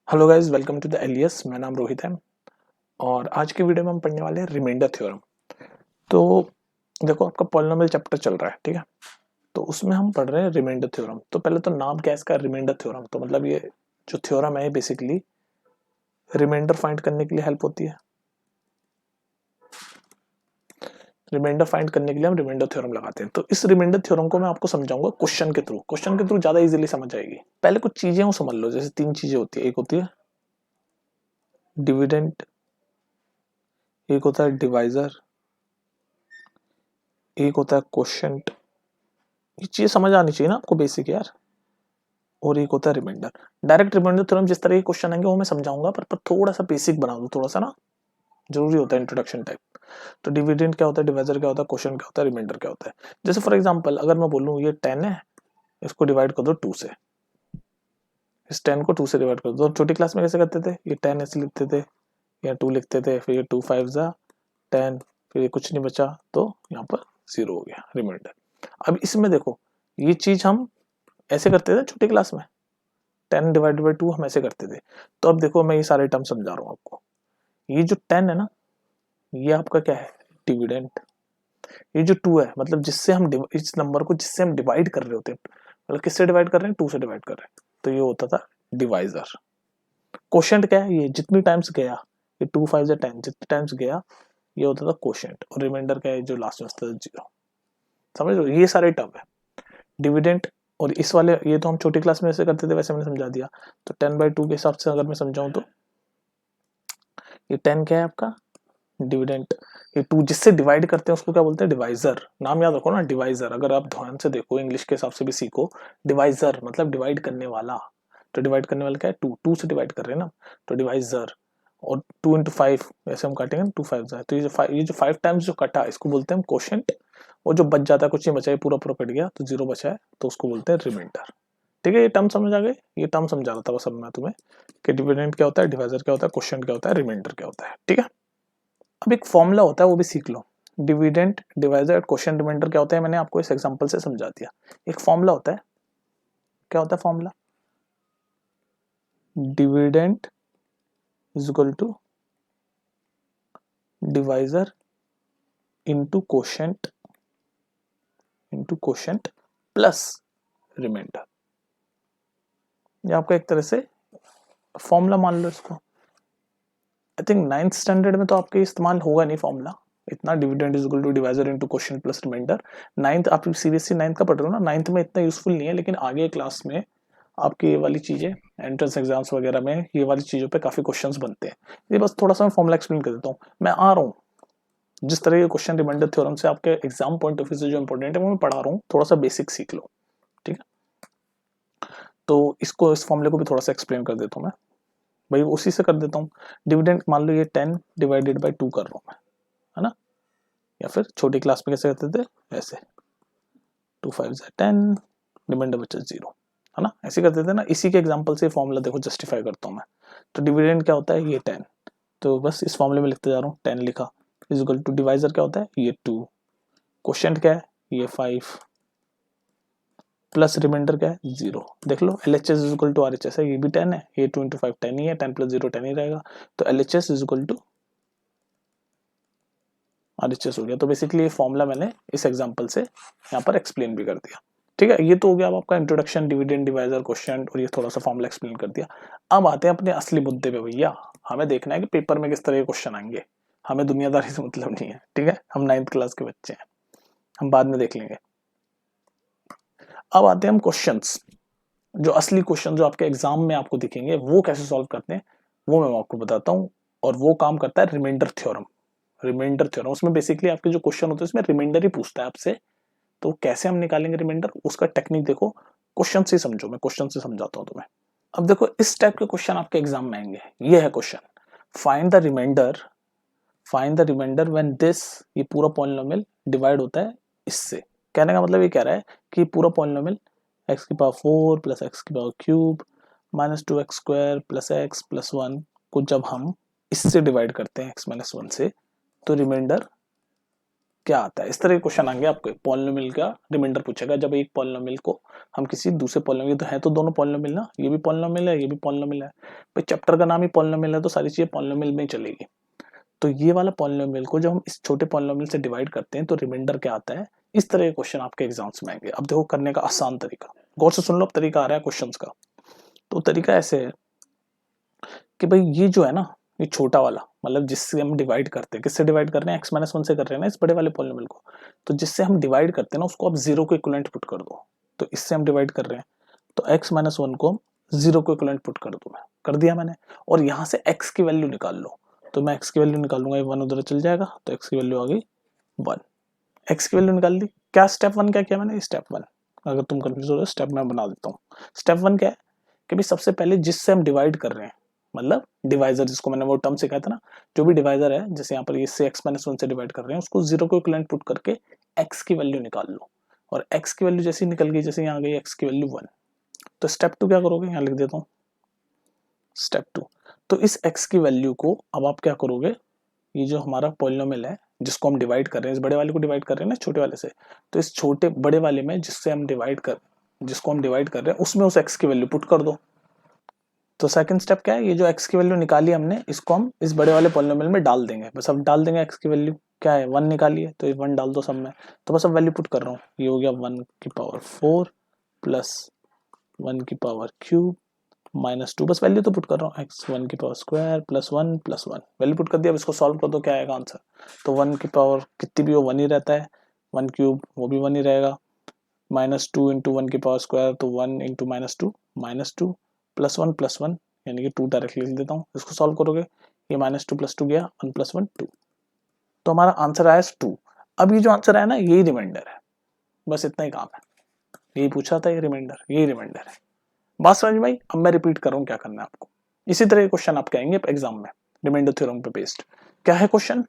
Hello guys, welcome to the Alias. मेरा नाम रोहित है और आज के वीडियो में हम पढ़ने वाले हैं रिमाइंडर थ्योरम। तो देखो, आपका पॉलिनोमियल चैप्टर चल रहा है, ठीक है। तो उसमें हम पढ़ रहे हैं रिमाइंडर थ्योरम। तो पहले तो नाम क्या है इसका, रिमाइंडर थ्योरम। तो मतलब ये जो थ्योरम है बेसिकली रिमाइंडर फाइंड करने के लिए हेल्प होती है। रिमाइंडर फाइंड करने के लिए हम रिमाइंडर थ्योरम लगाते हैं। तो इस रिमाइंडर थ्योरम को मैं आपको समझाऊंगा क्वेश्चन के थ्रू। क्वेश्चन के थ्रू ज्यादा इजीली समझ आएगी। पहले कुछ चीजें वो समझ लो, जैसे तीन चीजें होती है। एक होती है डिविडेंड, एक होता है डिवाइजर, एक होता है क्वोशिएंट। ये चीज समझ आनी चाहिए ना आपको, बेसिक यार। और एक होता है रिमाइंडर। डायरेक्ट रिमाइंडर थ्योरम जिस तरह के क्वेश्चन आएंगे वो मैं समझाऊंगा, पर थोड़ा सा बेसिक बना दूं, थोड़ा सा ना जरूरी होता है इंट्रोडक्शन टाइप। तो डिविडेंड क्या होता है, डिवाइजर क्या होता है, क्वोशिएंट क्या होता है, रिमाइंडर क्या होता है। जैसे फॉर एग्जांपल अगर मैं बोलूं ये 10 है, इसको डिवाइड कर दो 2 से। इस 10 को 2 से डिवाइड कर दो। छोटी क्लास में कैसे करते थे, ये 10 ऐसे लिखते थे या 2 लिखते थे, फिर ये 2 5 जा 10, फिर ये कुछ नहीं बचा तो यहाँ पर 0 हो गया रिमाइंडर। अब इसमें देखो, ये चीज हम ऐसे करते थे छोटी क्लास में, 10 डिवाइड बाई 2 हम ऐसे करते थे। तो अब देखो, मैं ये सारे टर्म समझा रहा हूँ आपको। ये जो 10 है ना, ये आपका क्या है, डिविडेंड। ये जो 2 है, मतलब जिससे हम इस नंबर को जिससे हम डिवाइड कर रहे होते हैं, मतलब किससे डिवाइड कर रहे हैं, 2 से डिवाइड कर रहे हैं, तो ये होता था डिवाइजर। क्वोशिएंट क्या है, ये जितनी टाइम्स गया, ये 2 5 या 10 जितनी टाइम्स गया, ये होता था क्वोशिएंट। और रिमाइंडर क्या है, जो लास्ट में होता था 0। समझ लो, ये सारे टर्म है डिविडेंड। और इस वाले ये तो हम छोटी क्लास में ऐसे करते थे, वैसे मैंने समझा दिया। तो 10/2 के हिसाब से अगर मैं समझाऊं तो ये 10 क्या है आपका, डिविडेंड। ये 2 जिससे डिवाइड करते हैं उसको क्या बोलते हैं, डिवाइजर। नाम याद रखो ना, डिवाइजर। अगर आप ध्यान से देखो, इंग्लिश के हिसाब से भी सीखो, डिवाइजर मतलब डिवाइड करने वाला। तो डिवाइड करने वाला क्या है, 2 2 से डिवाइड कर रहे हैं ना, तो डिवाइजर। और 2 into 5 ऐसे हम काटेंगे, 2 5 जाए, तो ये जो 5 टाइम्स जो कटा इसको बोलते हैं हम क्वोशिएंट। और जो बच जाता है, कुछ नहीं बचा, है पूरा पूरा कट गया तो 0 बचा है, तो उसको बोलते हैं रिमाइंडर। ठीक है, ये टर्म समझ आ गए। ये टर्म समझा रहा था बस अब मैं तुम्हें, कि डिविडेंड क्या होता है, डिवाइजर क्या होता है, क्वोशिएंट क्या होता है, रिमाइंडर क्या होता है। ठीक है, अब एक फॉर्मूला होता है वो भी सीख लो। डिविडेंड, डिवाइजर, क्वोशिएंट, रिमाइंडर क्या होता है, मैंने आपको इस एग्जांपल से समझा दिया। एक फॉर्मूला होता है, क्या होता है formula, dividend is equal to divisor into quotient plus remainder. ये आपका एक तरह से फॉर्मूला मान लो इसको। आई थिंक 9th स्टैंडर्ड में तो आपके इस्तेमाल होगा नहीं फॉर्मूला इतना, dividend is equal to divisor into quotient plus remainder. 9th आप सीबीएसई 9th का पढ़ रहे हो ना, 9th में इतना यूजफुल नहीं है, लेकिन आगे क्लास में आपकी ये वाली चीजें, एंट्रेंस एग्जाम्स वगैरह में ये वाली चीजों पे काफी क्वेश्चंस बनते हैं। ये बस थोड़ा सा मैं फॉर्मूला एक्सप्लेन कर देता हूँ। मैं आ रहा हूँ जिस तरह के क्वेश्चन रिमाइंडर थ्योरम से आपके एग्जाम पॉइंट ऑफ व्यू से जो इंपॉर्टेंट है वो मैं पढ़ा रहा हूँ, थोड़ा सा बेसिक सीख लो। ठीक है, तो इसको, इस फॉर्मूले को भी थोड़ा सा एक्सप्लेन कर देता हूँ मैं भाई, उसी से कर देता हूँ। डिविडेंड मान लो ये 10 डिवाइडेड बाई 2 कर रहा हूँ मैं, है ना। या फिर छोटी क्लास में कैसे करते थे, ऐसे 2 5 10, रिमाइंडर बचा 0, है ना, ऐसे करते थे ना। इसी के एग्जांपल से फॉर्मूला देखो जस्टिफाई करता हूँ मैं। तो डिविडेंड क्या होता है, ये 10, तो बस इस फॉर्मूले में लिखते जा रहा हूँ, 10 लिखा, इज इक्वल टू डिवाइजर क्या होता है, ये 2, क्वोशिएंट क्या है, ये 5, प्लस रिमाइंडर क्या है, 0। देख लो, LHS is equal to RHS है, ये भी 10 है, ये 2 into 5 10 ही है, 10 + 0 10 ही रहेगा, तो LHS is equal to RHS हो गया। तो बेसिकली ये फॉर्मूला मैंने इस एग्जांपल से यहाँ पर एक्सप्लेन भी कर दिया। ठीक है, ये तो हो गया अब आपका इंट्रोडक्शन, डिविडेंड, डिवाइजर, क्वोशिएंट, और ये थोड़ा सा फॉर्मूला एक्सप्लेन कर दिया। अब आते हैं अपने असली मुद्दे पे भैया। हमें देखना है कि पेपर में किस तरह के क्वेश्चन आएंगे, हमें दुनियादारी से मतलब नहीं है। ठीक है, हम 9th क्लास के बच्चे हैं, हम बाद में देख लेंगे। अब आते हैं हम क्वेश्चंस, जो असली क्वेश्चन जो आपके एग्जाम में आपको दिखेंगे वो कैसे सॉल्व करते हैं, वो मैं आपको बताता हूँ। और वो काम करता है रिमाइंडर थ्योरम। रिमाइंडर थ्योरम, उसमें बेसिकली आपके जो क्वेश्चन होते हैं उसमें रिमाइंडर ही पूछता है आपसे। तो कैसे हम निकालेंगे रिमाइंडर, उसका टेक्निक देखो, क्वेश्चन से समझो, मैं क्वेश्चन से समझाता हूँ तुम्हें। अब देखो, इस टाइप के क्वेश्चन आपके एग्जाम में आएंगे। ये है question, find the remainder, find the remainder when this, ये पूरा पॉलिनोमियल डिवाइड होता है इससे। कहने का मतलब ये कह रहा है कि पूरा पॉलिनोमियल x की पावर 4 प्लस x की power cube minus 2x² plus x plus 1 को जब हम इससे डिवाइड करते हैं x - 1 से, तो रिमाइंडर क्या आता है। इस तरह के क्वेश्चन आएंगे आपको। पॉलिनोमियल का रिमाइंडर पूछेगा, जब एक पॉलिनोमियल को हम किसी दूसरे पॉलिनोमियल, तो है तो दोनों पॉलिनोमियल ना, ये भी पॉलिनोमियल है, ये भी पॉलिनोमियल है भाई, चैप्टर का नाम ही पॉलिनोमियल है तो सारी चीजें पॉलिनोमियल में ही चलेगी। तो ये वाला पॉलिनोमियल को जब हम इस छोटे पॉलिनोमियल से डिवाइड करते हैं तो रिमाइंडर क्या आता है। इस तरह के क्वेश्चन आपके एग्जाम्स में आएंगे। अब देखो करने का आसान तरीका, गौर से सुन लो, अब तरीका आ रहा है क्वेश्चन का। तो तरीका ऐसे है कि भाई ये जो है ना, ये छोटा वाला, मतलब जिससे हम डिवाइड करते हैं, किससे डिवाइड कर रहे हैं, x-1 से कर रहे हैं ना इस बड़े वाले पॉलिनोमियल को, तो जिससे हम डिवाइड करते हैं ना उसको आप जीरो को इक्विवेलेंट पुट कर दो। तो इससे हम डिवाइड कर रहे हैं तो x-1 को जीरो को इक्विवेलेंट पुट कर दो, मैं कर दिया मैंने। और यहाँ से x की वैल्यू निकाल लो, तो मैं x की वैल्यू निकालूंगा, ये 1 उधर चल जाएगा तो x की वैल्यू आ गई 1। x की वैल्यू निकाल ली। क्या स्टेप 1 क्या किया मैंने, स्टेप 1, अगर तुम कंफ्यूज हो रहे हो स्टेप मैं बना देता हूँ। स्टेप 1 क्या है कि भाई सबसे पहले जिससे हम डिवाइड कर रहे हैं, मतलब डिवाइजर, जिसको मैंने वो टर्म सिखाया था ना, जो भी डिवाइजर है, जैसे यहाँ पर इससे x-1 से डिवाइड कर रहे हैं, उसको जीरो को इक्विवेलेंट पुट करके x की वैल्यू निकाल लो। और x की वैल्यू जैसी निकल गई, जैसे यहाँ आ गई x की वैल्यू 1, तो स्टेप 2 क्या करोगे, यहाँ लिख देता हूँ स्टेप 2। तो इस x की वैल्यू को अब आप क्या करोगे, ये जो हमारा पॉलिनोमियल है जिसको हम डिवाइड कर रहे हैं, इस बड़े वाले को डिवाइड कर रहे हैं ना छोटे वाले से, तो इस छोटे बड़े वाले में जिसको हम डिवाइड कर रहे हैं उसमें उस x की वैल्यू पुट कर दो। तो सेकंड स्टेप क्या है, ये जो x की वैल्यू निकाली हमने, इसको हम इस बड़े वाले पॉलिनोमियल में डाल देंगे। बस अब डाल देंगे, x की वैल्यू क्या है 1 निकाली है तो ये 1 डाल दो सब में। तो बस अब वैल्यू पुट कर रहा हूँ, ये हो गया 1 की पावर 4 प्लस 1 की पावर क्यूब माइनस 2, बस वैल्यू तो पुट कर रहा हूँ, x 1 की power square plus 1 plus 1, value put कर दिया। अब इसको सॉल्व कर दो, क्या आएगा आंसर। तो 1 की पावर कितनी भी हो 1 ही रहता है, 1 क्यूब वो भी 1 ही रहेगा, माइनस 2 इंटू 1 की पावर स्क्वायर तो 1 इंटू माइनस टू प्लस 1 यानी कि 2 डायरेक्टली लिख देता हूँ। इसको सॉल्व करोगे, ये -2 + 2 गया, 1 + 1 2, तो हमारा आंसर आया 2। अब ये जो आंसर आया ना, यही रिमाइंडर है, बस इतना ही काम है, यही पूछा था, ये रिमाइंडर, यही रिमाइंडर है। बात समझ में आई। अब मैं रिपीट कर रहा हूँ क्या करना है आपको। इसी तरह के क्वेश्चन आपके आएंगे एग्जाम में, रिमाइंडर थ्योरम पे बेस्ड। क्या है क्वेश्चन,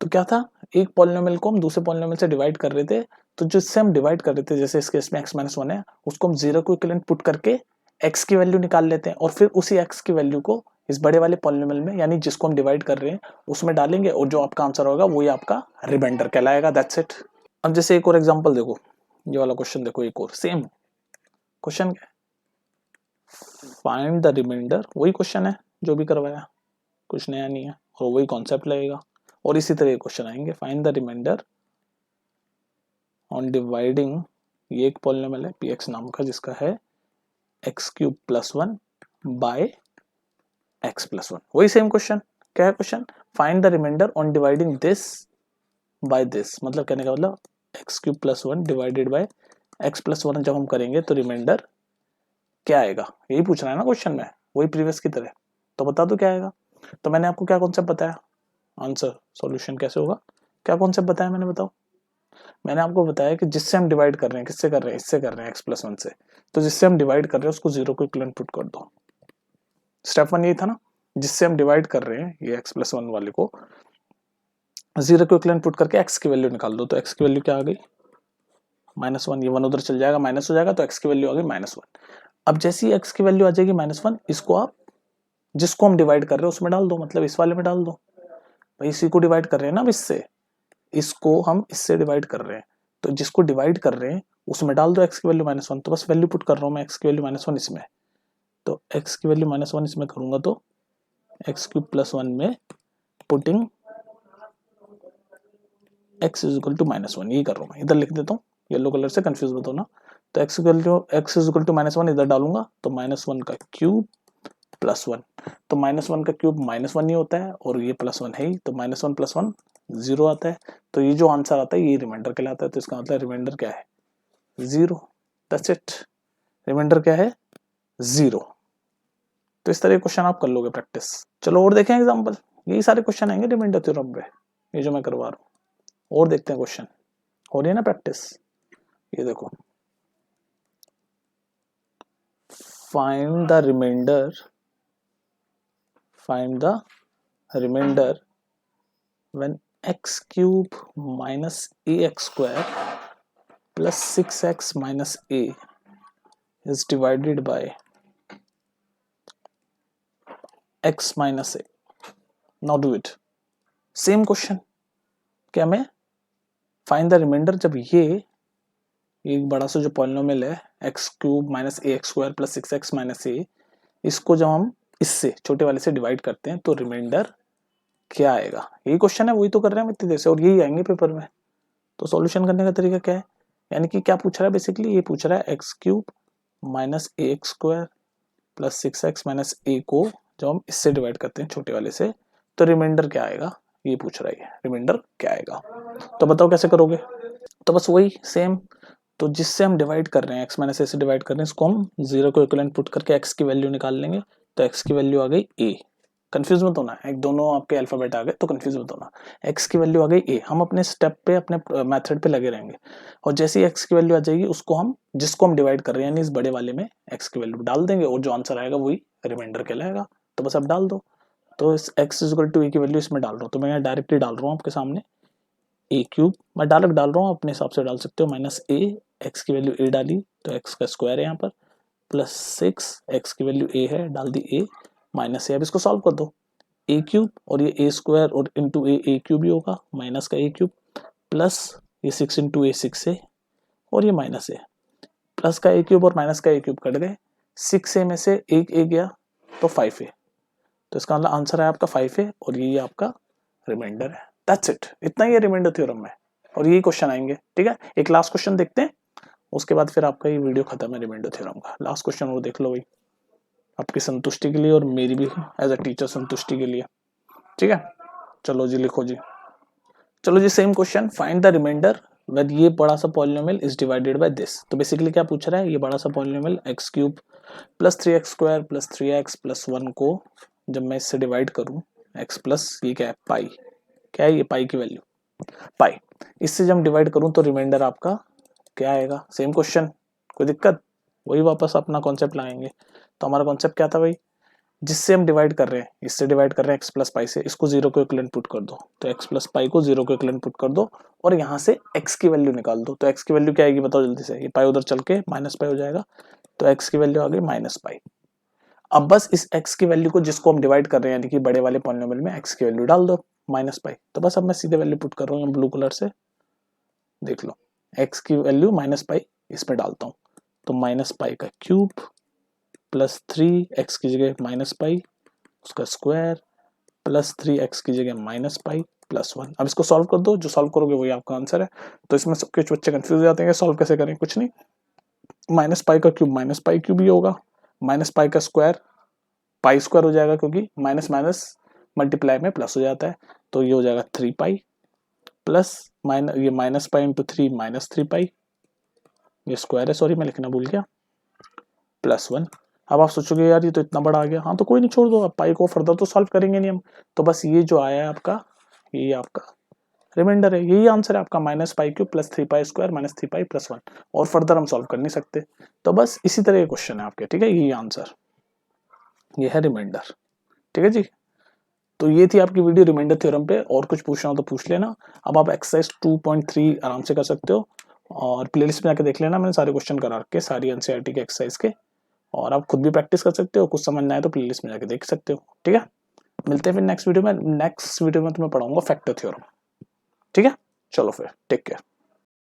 तो क्या था, एक पॉलिनोमियल को हम दूसरे पॉलिनोमियल से डिवाइड कर रहे थे, तो जिससे हम डिवाइड कर रहे थे, जैसे इस केस में x-1 है, उसको हम जीरो को इक्विवेलेंट पुट करके x की वैल्यू निकाल लेते हैं, और फिर उसी x की वैल्यू को इस बड़े वाले पॉलिनोमियल में, यानी जिसको हम डिवाइड कर रहे हैं उसमें डालेंगे, और जो आपका आंसर होगा वही आपका रिमाइंडर कहलाएगा। That's it. अब जैसे एक और एग्जांपल देखो, ये वाला क्वेश्चन देखो, एक और same question, find the remainder, वही क्वेश्चन है जो भी करवाया, कुछ नया नहीं है, और वही कॉन्सेप्ट लगेगा। और इसी तरह क्वेश्चन आएंगे, find the remainder on dividing, ये एक पॉलिनोमियल है px नाम का, जिसका है x³ + 1 बाय x + 1, वही सेम क्वेश्चन। क्या है question, find the remainder on dividing this by this, मतलब कहने का मतलब x³ + 1 डिवाइडेड बाय x + 1 जब हम करेंगे तो रिमाइंडर क्या आएगा, यही पूछना है ना क्वेश्चन में, वही प्रीवियस की तरह। तो बता दो क्या आएगा। तो मैंने आपको क्या कॉन्सेप्ट बताया, आंसर सॉल्यूशन कैसे होगा, क्या कॉन्सेप्ट बताया मैंने, बताओ। मैंने आपको बताया कि जिससे हम डिवाइड कर रहे हैं, किससे कर रहे हैं, इससे कर रहे हैं x + 1 से, तो जिससे हम डिवाइड कर रहे हैं उसको जीरो को इक्विवेलेंट पुट कर दो। स्टेप 1 यही था ना, जिससे हम डिवाइड कर रहे हैं ये x + 1 वाले को, जीरो को इक्विवेलेंट पुट करके x की वैल्यू निकाल दो। तो x की वैल्यू क्या आ गई -1, ये 1 उधर चल जाएगा, माइनस हो जाएगा, तो x की वैल्यू आ गई -1। अब जैसे ही x की वैल्यू आ जाएगी -1, इसको आप जिसको हम डिवाइड कर रहे हैं उसमें डाल दो, मतलब इस वाले में डाल दो। भाई इसी को डिवाइड कर रहे हैं ना, अब इससे, इसको हम इससे डिवाइड कर रहे हैं, तो जिसको डिवाइड कर रहे हैं उसमें डाल दो x की वैल्यू -1। तो बस वैल्यू पुट कर रहा हूँ मैं, x की वैल्यू -1 इसमें, तो x की वैल्यू -1 इसमें करूंगा तो x³ + 1 में पुटिंग x = -1, यही कर रहा हूँ मैं, इधर लिख देता हूँ येलो कलर से, कंफ्यूज मत होना। तो x = -1 इधर डालूंगा, तो -1 का क्यूब + 1, तो -1 का क्यूब -1 ही होता है, और ये +1 है ही, तो -1 + 1 0 आता है। तो ये जो आंसर आता है ये रिमाइंडर कहलाता है। तो इसका मतलब रिमाइंडर क्या है, 0। दैट्स इट, रिमाइंडर क्या है, 0। तो इस तरह के क्वेश्चन आप कर लोगे प्रैक्टिस। चलो और देखें एग्जांपल, यही सारे क्वेश्चन आएंगे रिमाइंडर थ्योरम पे, ये जो मैं करवा रहा हूँ। और देखते हैं क्वेश्चन, हो रही है ना प्रैक्टिस। ये देखो, find the remainder when x³ - ax² plus 6x - a is divided by x - a. Now do it. Same question, क्या मैं फाइंड द रिमाइंडर जब ये एक बड़ा सा जो पॉलिनोमियल है x cube minus a x square plus 6x minus a, इसको जब हम इससे छोटे वाले से डिवाइड करते हैं तो रिमाइंडर क्या आएगा। यही क्वेश्चन है, वही तो कर रहे हैं हम इतनी देर से और यही आएंगे पेपर में। तो सॉल्यूशन करने का तरीका क्या है, यानी कि क्या पूछ रहा है बेसिकली, ये पूछ रहा है x cube minus a x square plus 6x minus a को जब हम इससे डिवाइड करते हैं छोटे वाले से तो रिमाइंडर क्या आएगा, ये पूछ रहा है रिमाइंडर क्या आएगा। तो बताओ कैसे करोगे। तो बस वही सेम, तो जिससे हम डिवाइड कर रहे हैं x माइनस ए से डिवाइड कर रहे हैं इसको हम 0 को इक्विवेलेंट पुट करके x की वैल्यू निकाल लेंगे। तो x की वैल्यू आ गई a, कंफ्यूज मत होना, एक दोनों आपके अल्फाबेट आ गए तो कंफ्यूज मत होना। x की वैल्यू आ गई a, हम अपने स्टेप पे अपने मेथड पे लगे रहेंगे और जैसे ही x की वैल्यू आ जाएगी उसको हम जिसको हम डिवाइड कर रहे हैं यानी इस बड़े वाले में x की वैल्यू डाल देंगे और जो आंसर आएगा वही रिमाइंडर कहलाएगा। तो बस अब डाल दो। तो इस x इक्वल टू a की वैल्यू इसमें डाल रहा हूँ, तो मैं यहाँ डायरेक्टली डाल रहा हूँ आपके सामने ए क्यूब, मैं डायरेक्ट डाल रहा हूँ, अपने हिसाब से डाल सकते हो, माइनस ए, एक्स की वैल्यू ए डाली तो एक्स का स्क्वायर है यहाँ पर, प्लस 6 एक्स की वैल्यू ए है डाल दी ए, माइनस ए। अब इसको सॉल्व कर दो, ए क्यूब और ये ए स्क्वायर और इंटू ए क्यूब ही होगा, माइनस का ए क्यूब प्लस ये 6 इंटू ए 6 है और ये माइनस ए, प्लस का ए क्यूब और माइनस का ए क्यूब कट गए, 6 ए में से एक ए गया तो 5 ए, तो इसका मतलब आंसर है आपका 5 है और ये आपका रिमाइंडर है। दैट्स इट, इतना ही है रिमाइंडर थ्योरम में और यही क्वेश्चन आएंगे। ठीक है, एक लास्ट क्वेश्चन देखते हैं उसके बाद फिर आपका ये वीडियो खत्म है रिमाइंडर थ्योरम का। लास्ट क्वेश्चन वो देख लो भाई, आपकी संतुष्टि के लिए और मेरी भी एज अ टीचर संतुष्टि के लिए। ठीक है, चलो जी लिखो जी, चलो जी same question, find the remainder when ये बड़ा सा polynomial is divided by this. तो बेसिकली क्या पूछ रहा है, ये बड़ा सा polynomial x cube plus 3x square plus 3x plus 1 को जब मैं इससे डिवाइड करूं x प्लस ये क्या है पाई, क्या है ये पाई की वैल्यू पाई, इससे जब डिवाइड करूं तो रिमाइंडर आपका क्या आएगा। सेम क्वेश्चन, कोई दिक्कत, वही वापस अपना कॉन्सेप्ट लाएंगे। तो हमारा कॉन्सेप्ट क्या था भाई, जिससे हम डिवाइड कर रहे हैं इससे डिवाइड कर रहे हैं एक्स प्लस पाई से, इसको 0 को इक्विवेलेंट पुट कर दो, तो एक्स प्लस पाई को 0 को इक्विवेलेंट पुट कर दो और यहाँ से x की वैल्यू निकाल दो। तो x की वैल्यू क्या आएगी बताओ जल्दी से, ये पाई उधर चल के माइनस पाई हो जाएगा, तो x की वैल्यू आ गई माइनस पाई। अब बस इस x की वैल्यू को जिसको हम डिवाइड कर रहे हैं यानी कि बड़े वाले पॉलिनोमियल में x की वैल्यू डाल दो माइनस पाई। तो बस अब मैं सीधे वैल्यू पुट कर रहा हूँ ब्लू कलर से, देख लो x की वैल्यू माइनस पाई इसमें डालता हूँ, तो माइनस पाई का क्यूब प्लस 3x की जगह माइनस पाई उसका स्क्वायर प्लस 3x की जगह माइनस पाई प्लस 1। अब इसको सॉल्व कर दो, जो सॉल्व करोगे वही आपका आंसर है। तो इसमें सबके बच्चे कंफ्यूज हो जाते हैं सॉल्व कैसे करें, कुछ नहीं, माइनस पाई का क्यूब माइनस पाई क्यूब ही होगा, माइनस पाई का स्क्वायर पाई स्क्वायर हो जाएगा क्योंकि माइनस माइनस मल्टीप्लाई में प्लस हो जाता है, तो ये हो जाएगा 3 पाई प्लस माइनस ये माइनस पाई इंटू 3 माइनस 3 पाई, ये स्क्वायर है सॉरी मैं लिखना भूल गया, प्लस 1। अब आप सोचोगे यार ये तो इतना बड़ा आ गया, हाँ तो कोई नहीं छोड़ दो, अब पाई को फर्दर तो सॉल्व करेंगे नहीं हम। तो बस ये जो आया है आपका, ये आपका रिमाइंडर है, यही आंसर है आपका, minus pi cube plus 3 pi square minus 3 pi plus 1, और फर्दर हम सॉल्व कर नहीं सकते। तो बस इसी तरह के क्वेश्चन है आपके, ठीक है, यही आंसर, ये है रिमाइंडर। ठीक है जी, तो ये थी आपकी वीडियो रिमाइंडर थ्योरम पे, और कुछ पूछना हो तो पूछ लेना। अब आप एक्सरसाइज 2.3 आराम से कर सकते हो और प्लेलिस्ट में जाके देख लेना, मैंने सारे क्वेश्चन करा रखे सारी एनसीईआरटी के एक्सरसाइज के, और आप खुद भी प्रैक्टिस कर सकते हो, कुछ समझ ना आए तो प्लेलिस्ट में जाके देख सकते हो। ठीक है, मिलते हैं फिर नेक्स्ट वीडियो में। नेक्स्ट वीडियो में तुम्हें पढ़ाऊंगा फैक्टर थ्योरम। ठीक है, चलो फिर टेक केयर।